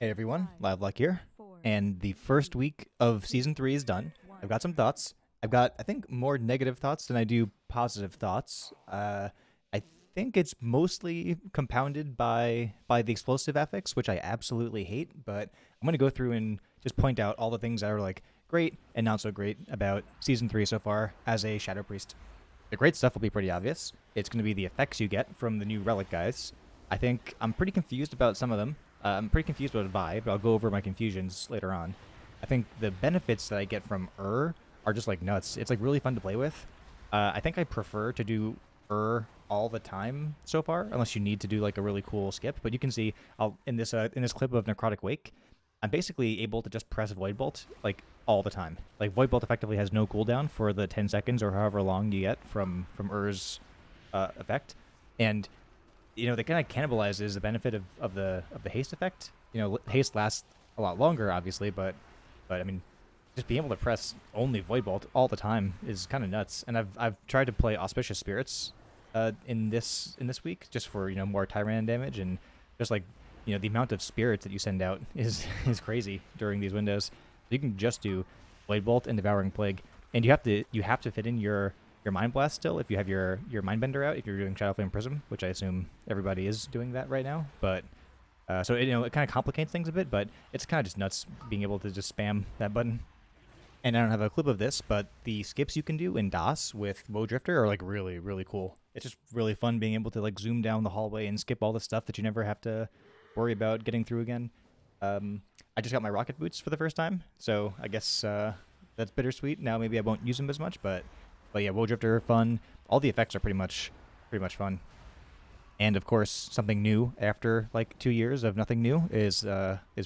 Hey everyone, Live Luck here, and the first week of season 3 is done. I've got some thoughts. I've got, I think, more negative thoughts than I do positive thoughts. I think it's mostly compounded by the explosive affix, which I absolutely hate. But I'm gonna go through and just point out all the things that are like great and not so great about season 3 so far as a Shadow Priest. The great stuff will be pretty obvious. It's going to be the effects you get from the new relic guys. I think I'm pretty confused about some of them. I'm pretty confused about Vibe, but I'll go over my confusions later on. I think the benefits that I get from are just like nuts. It's like really fun to play with. I think I prefer to do all the time so far, unless you need to do like a really cool skip. But you can see I'll in this clip of Necrotic Wake, I'm basically able to just press Void Bolt like all the time. Like Void Bolt effectively has no cooldown for the 10 seconds or however long you get from effect, and that kind of cannibalizes the benefit of the haste effect. Haste lasts a lot longer, obviously, but I mean, just being able to press only Void Bolt all the time is kind of nuts. And I've tried to play Auspicious Spirits in this week just for more Tyrant damage, and just like the amount of spirits that you send out is is crazy during these windows. You can just do Blade Bolt and Devouring Plague, and you have to fit in your Mind Blast still if you have your Mindbender out, if you're doing Shadow Flame Prism, which I assume everybody is doing that right now. But so it kind of complicates things a bit, but it's kind of just nuts being able to just spam that button. And I don't have a clip of this, but the skips you can do in DOS with Woe Drifter are like really, really cool. It's just really fun being able to like zoom down the hallway and skip all the stuff that you never have to worry about getting through again. I just got my rocket boots for the first time, so I guess that's bittersweet. Now maybe I won't use them as much, but yeah, Woe Drifter fun. All the effects are pretty much fun. And of course, something new after like 2 years of nothing new is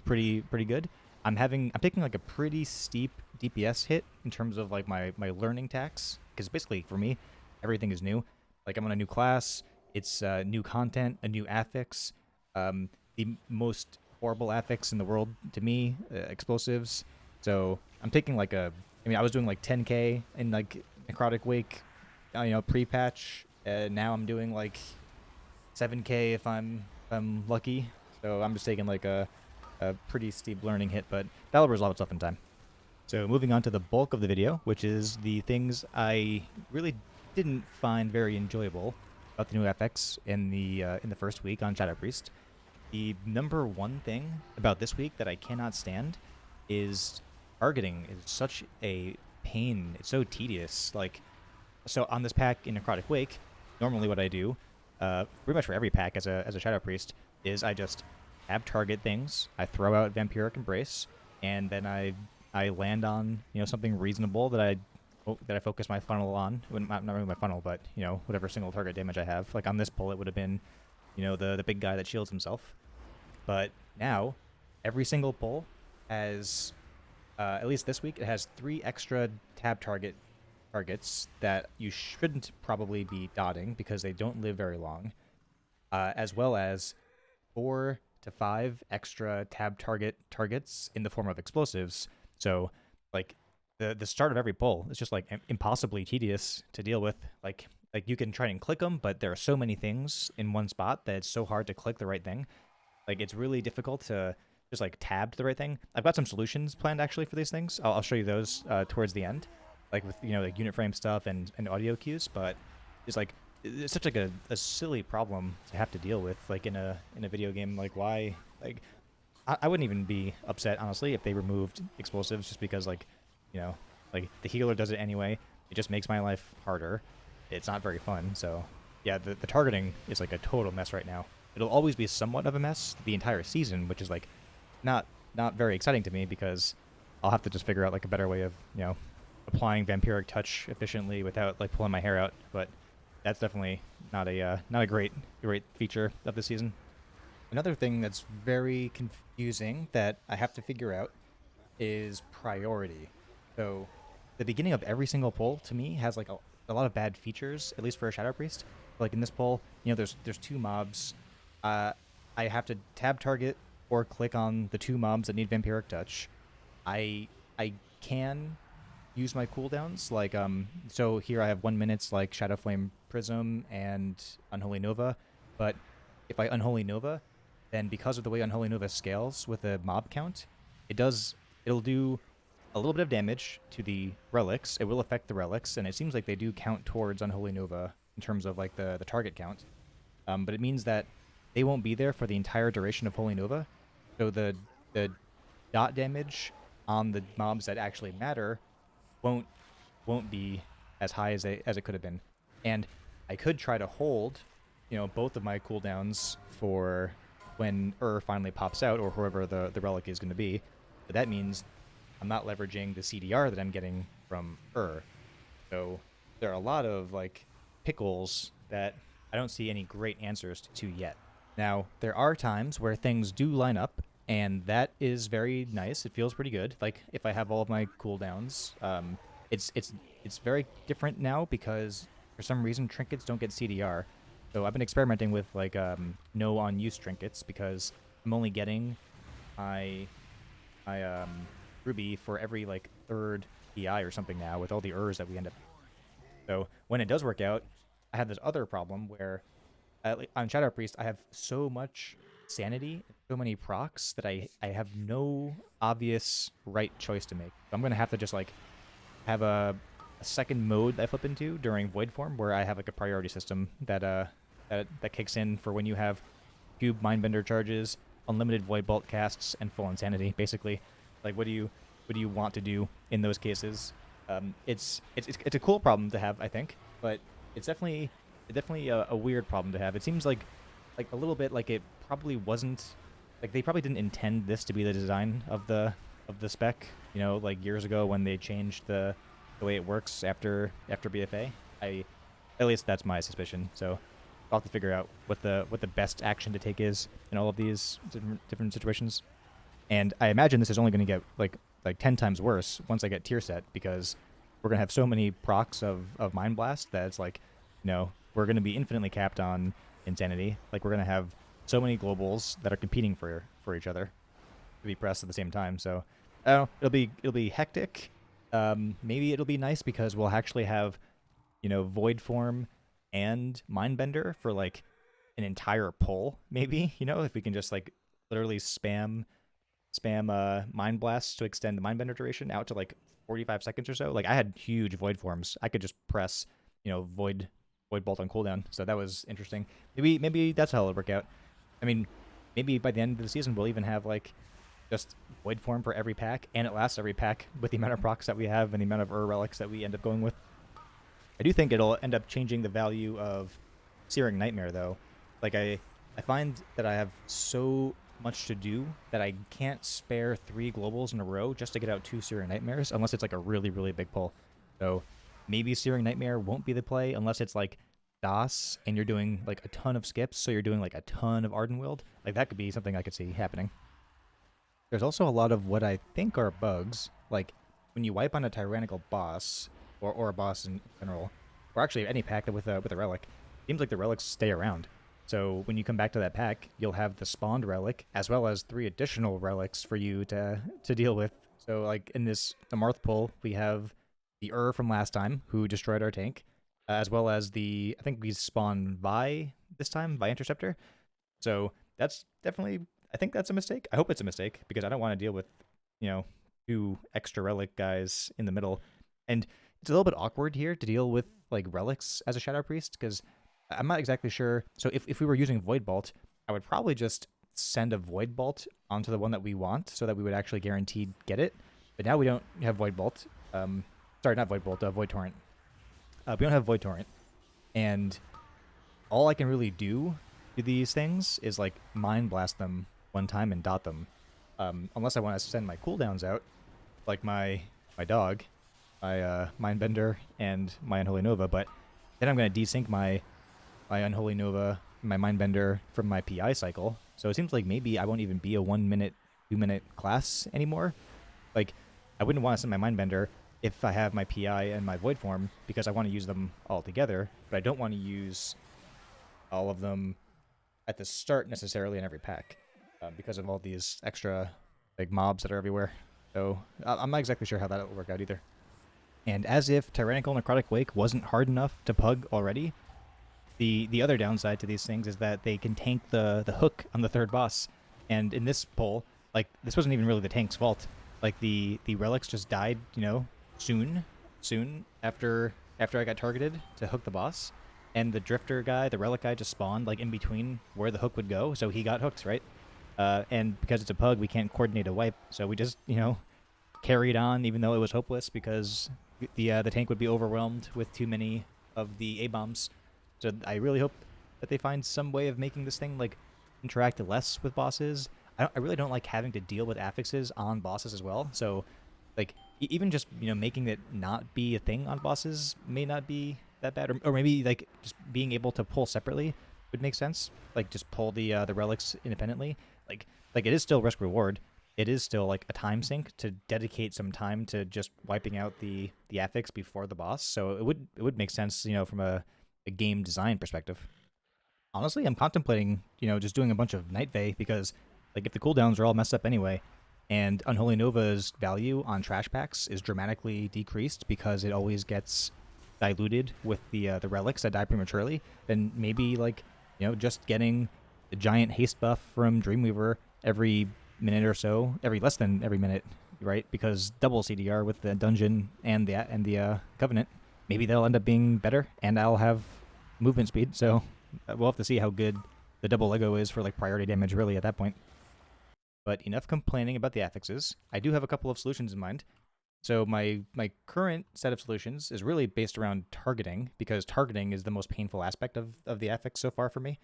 pretty good. I'm taking like a pretty steep DPS hit in terms of like my learning tax, because basically for me everything is new. Like I'm on a new class, it's new content, a new affix, the most horrible affix in the world to me, explosives. So I'm taking like I mean I was doing like 10k in like Necrotic Wake, pre-patch. Now I'm doing like 7k if I'm lucky. So I'm just taking like a pretty steep learning hit, but that'll resolve itself in time. So moving on to the bulk of the video, which is the things I really didn't find very enjoyable about the new FX in the first week on Shadow Priest. The number one thing about this week that I cannot stand is targeting. Is such a pain. It's so tedious. Like, so on this pack in Necrotic Wake, normally what I do, pretty much for every pack as a Shadow Priest, is I just tab target things. I throw out Vampiric Embrace, and then I land on something reasonable that I focus my funnel on. Not really my funnel, but whatever single target damage I have. Like on this pull, it would have been the big guy that shields himself. But now, every single pull has, at least this week, it has 3 extra tab targets that you shouldn't probably be dotting because they don't live very long, as well as 4 to 5 extra tab targets in the form of explosives. So, like the start of every pull is just like impossibly tedious to deal with. Like you can try and click them, but there are so many things in one spot that it's so hard to click the right thing. Like it's really difficult to just like tab to the right thing. I've got some solutions planned actually for these things. I'll show you those towards the end, like with like unit frame stuff and audio cues. But it's like it's such like a silly problem to have to deal with, like in a video game. Like why? Like I wouldn't even be upset honestly if they removed explosives, just because like the healer does it anyway. It just makes my life harder. It's not very fun. So yeah, the targeting is like a total mess right now. It'll always be somewhat of a mess the entire season, which is like not very exciting to me, because I'll have to just figure out like a better way of applying Vampiric Touch efficiently without like pulling my hair out. But that's definitely not a great feature of the season. Another thing that's very confusing that I have to figure out is priority. So the beginning of every single pull to me has like a lot of bad features, at least for a Shadow Priest. Like in this pull, there's 2 mobs. I have to tab target or click on the 2 mobs that need Vampiric Touch. I can use my cooldowns, like so here I have 1 minute like Shadow Flame Prism and Unholy Nova, but if I Unholy Nova, then because of the way Unholy Nova scales with the mob count, it'll do a little bit of damage to the relics. It will affect the relics, and it seems like they do count towards Unholy Nova in terms of like the target count. But it means that they won't be there for the entire duration of Holy Nova. So the dot damage on the mobs that actually matter won't be as high as it could have been. And I could try to hold, both of my cooldowns for when finally pops out, or whoever the relic is going to be. But that means I'm not leveraging the CDR that I'm getting from So there are a lot of like pickles that I don't see any great answers to yet. Now, there are times where things do line up, and that is very nice. It feels pretty good. Like if I have all of my cooldowns, it's very different now because for some reason trinkets don't get CDR. So I've been experimenting with like no on use trinkets because I'm only getting my ruby for every like third PI or something now with all the that we end up. So when it does work out, I have this other problem where on Shadow Priest I have so much sanity, so many procs that I have no obvious right choice to make. So I'm gonna have to just like have a second mode that I flip into during Void Form where I have like a priority system that kicks in for when you have cube Mindbender charges, unlimited Void Bolt casts, and full insanity. Basically, like what do you want to do in those cases? It's a cool problem to have, I think, but it's definitely a weird problem to have. It seems like a little bit like it probably wasn't, like they probably didn't intend this to be the design of the spec, like years ago when they changed the way it works after BFA. At least that's my suspicion. So I'll have to figure out what the best action to take is in all of these different situations. And I imagine this is only going to get like 10 times worse once I get tier set, because we're going to have so many procs of Mind Blast that it's like, we're going to be infinitely capped on insanity. Like we're going to have so many globals that are competing for each other to be pressed at the same time. So I don't know, it'll be hectic. Maybe it'll be nice because we'll actually have, Void Form and Mindbender for like an entire pull. Maybe, if we can just like literally spam Mind Blasts to extend the Mindbender duration out to like 45 seconds or so. Like I had huge Void Forms. I could just press, Void Bolt on cooldown. So that was interesting. Maybe that's how it'll work out. I mean, maybe by the end of the season we'll even have like just Void Form for every pack, and it lasts every pack with the amount of procs that we have and the amount of relics that we end up going with. I do think it'll end up changing the value of Searing Nightmare, though. Like, I find that I have so much to do that I can't spare 3 globals in a row just to get out 2 Searing Nightmares, unless it's like a really, really big pull. So maybe Searing Nightmare won't be the play unless it's like DOS and you're doing like a ton of skips, so you're doing like a ton of Ardenwild. Like, that could be something I could see happening. There's also a lot of what I think are bugs, like when you wipe on a tyrannical boss, or a boss in general, or actually any pack with a relic, it seems like the relics stay around. So when you come back to that pack, you'll have the spawned relic, as well as 3 additional relics for you to deal with. So like in the Marth pull, we have the from last time, who destroyed our tank, as well as I think we spawned Vi this time, Vi Interceptor. So that's definitely, I think that's a mistake. I hope it's a mistake, because I don't want to deal with, 2 extra relic guys in the middle. And it's a little bit awkward here to deal with like relics as a Shadow Priest, because I'm not exactly sure. So if we were using Void Bolt, I would probably just send a Void Bolt onto the one that we want so that we would actually guaranteed get it. But now we don't have Void Bolt. Sorry, not Void Bolt, Void Torrent. We don't have Void Torrent. And all I can really do to these things is like Mind Blast them one time and dot them. Unless I want to send my cooldowns out, like my dog, my Mindbender, and my Unholy Nova, but then I'm going to desync my Unholy Nova, my Mindbender from my PI cycle. So it seems like maybe I won't even be a 1 minute, 2 minute class anymore. Like, I wouldn't want to send my Mindbender if I have my PI and my Void Form, because I want to use them all together, but I don't want to use all of them at the start necessarily in every pack, because of all these extra like mobs that are everywhere. So I'm not exactly sure how that will work out either. And as if Tyrannical Necrotic Wake wasn't hard enough to pug already, the other downside to these things is that they can tank the hook on the 3rd boss. And in this pull, like this wasn't even really the tank's fault. Like the relics just died, soon after I got targeted to hook the boss, and the drifter guy, the relic guy, just spawned like in between where the hook would go, so he got hooked, right? And because it's a pug, we can't coordinate a wipe, so we just carried on even though it was hopeless because the tank would be overwhelmed with too many of the A bombs. So I really hope that they find some way of making this thing like interact less with bosses. I really don't like having to deal with affixes on bosses as well. So like even just making it not be a thing on bosses may not be that bad, or maybe like just being able to pull separately would make sense. Like just pull the relics independently. Like like it is still risk reward. It is still like a time sink to dedicate some time to just wiping out the affix before the boss. So it would make sense, from a game design perspective. Honestly, I'm contemplating, just doing a bunch of Night Vey because, like, if the cooldowns are all messed up anyway, and Unholy Nova's value on trash packs is dramatically decreased because it always gets diluted with the relics that die prematurely, then maybe like, just getting the giant haste buff from Dreamweaver every minute or so, every less than every minute, right? Because double CDR with the dungeon and the Covenant, maybe they'll end up being better, and I'll have movement speed. So we'll have to see how good the double Lego is for like priority damage really at that point. But enough complaining about the affixes. I do have a couple of solutions in mind. So my current set of solutions is really based around targeting because targeting is the most painful aspect of the affix so far for me.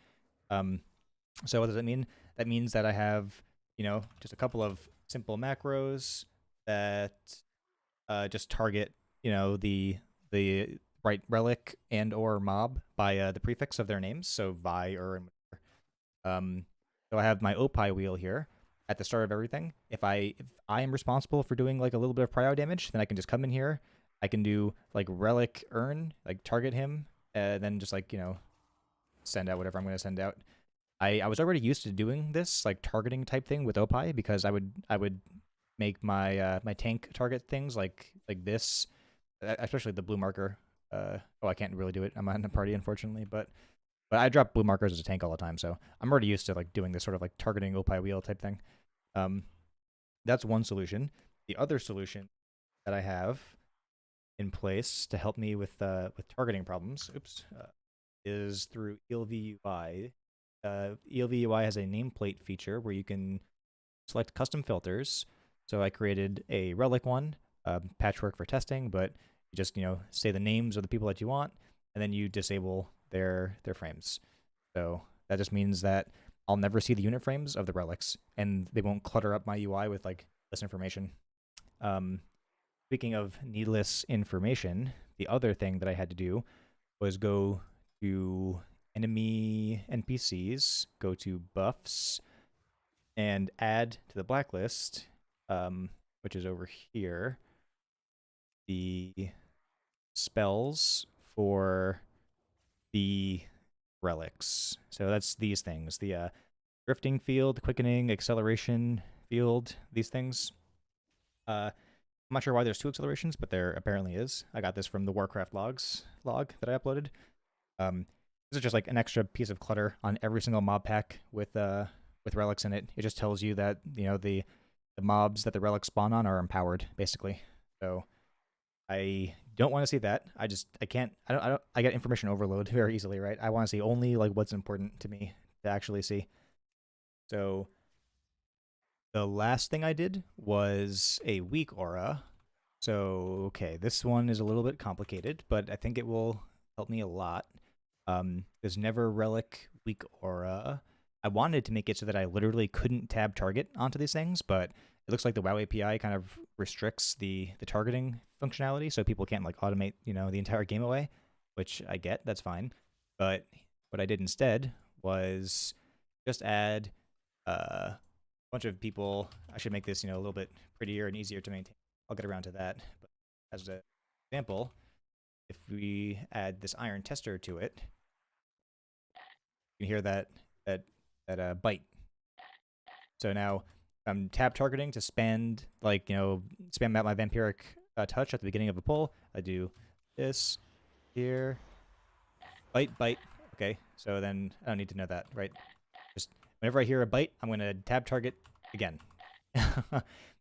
Um, so what does that mean? That means that I have, just a couple of simple macros that just target, the right relic and or mob by the prefix of their names. So Vi, and um, so I have my Opie wheel here at the start of everything. If I am responsible for doing like a little bit of prio damage, then I can just come in here. I can do like relic earn, like target him, then just like send out whatever I'm going to send out. I was already used to doing this like targeting type thing with Opie because I would make my tank target things like this, especially the blue marker. I can't really do it. I'm not in a party unfortunately, but I drop blue markers as a tank all the time, so I'm already used to like doing this sort of like targeting Opie wheel type thing. Um, that's one solution. The other solution that I have in place to help me with targeting problems, is through ELVUI. ELVUI has a nameplate feature where you can select custom filters. So I created a relic one, patchwork for testing, but you just say the names of the people that you want, and then you disable their frames. So that just means that I'll never see the unit frames of the relics, and they won't clutter up my UI with like this information. Um, Speaking of needless information, the other thing that I had to do was go to enemy NPCs, go to buffs, and add to the blacklist, which is over here, the spells for the relics. So that's these things: the drifting field, quickening, acceleration field. These things. I'm not sure why there's two accelerations, but there apparently is. I got this from the Warcraft logs log that I uploaded. Um, this is just like an extra piece of clutter on every single mob pack with relics in it. It just tells you that the mobs that the relics spawn on are empowered, basically. So I don't want to see that. I can't. I get information overload very easily, right? I want to see only like what's important to me to actually see. So the last thing I did was a weak aura. So, okay, this one is a little bit complicated, but I think it will help me a lot. There's never relic weak aura. I wanted to make it so that I literally couldn't tab target onto these things, but it looks like the WoW API kind of restricts the targeting functionality, so people can't like automate the entire game away, which I get. That's fine. But what I did instead was just add a bunch of people. I should make this a little bit prettier and easier to maintain. I'll get around to that. But as an example, if we add this iron tester to it, you can hear that bite. So now I'm tab targeting to spend spam out my vampiric touch at the beginning of a pull. I do this here, bite. Okay, so then I don't need to know that, right? Just Whenever I hear a bite, I'm gonna tab target again.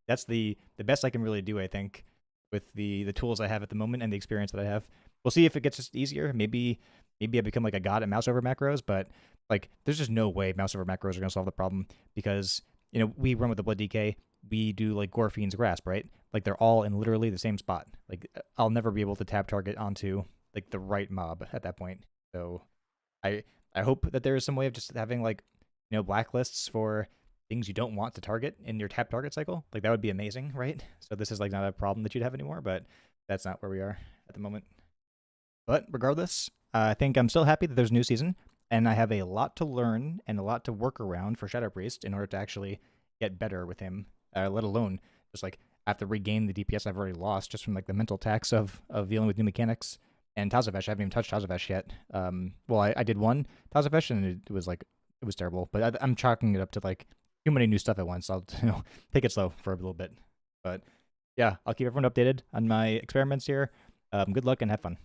That's the best I can really do, I think, with the tools I have at the moment and the experience that I have. We'll see if it gets just easier. Maybe I become like a god at mouse over macros, but like there's just no way mouse over macros are gonna solve the problem because we run with the blood DK. We do like Gorfine's grasp, right? Like they're all in literally the same spot. Like I'll never be able to tab target onto like the right mob at that point. So I I hope that there is some way of just having like blacklists for things you don't want to target in your tap target cycle. Like that would be amazing, right? So this is like not a problem that you'd have anymore, but that's not where we are at the moment. But regardless, I think I'm still happy that there's a new season, and I have a lot to learn and a lot to work around for Shadow Priest in order to actually get better with him. Let alone just like I have to regain the DPS I've already lost just from like the mental tax of dealing with new mechanics. And Tazavesh, I haven't even touched Tazavesh yet. Well, I did one Tazavesh, and it was like it was terrible. But I'm chalking it up to like too many new stuff at once. I'll take it slow for a little bit. But yeah, I'll keep everyone updated on my experiments here. Good luck and have fun.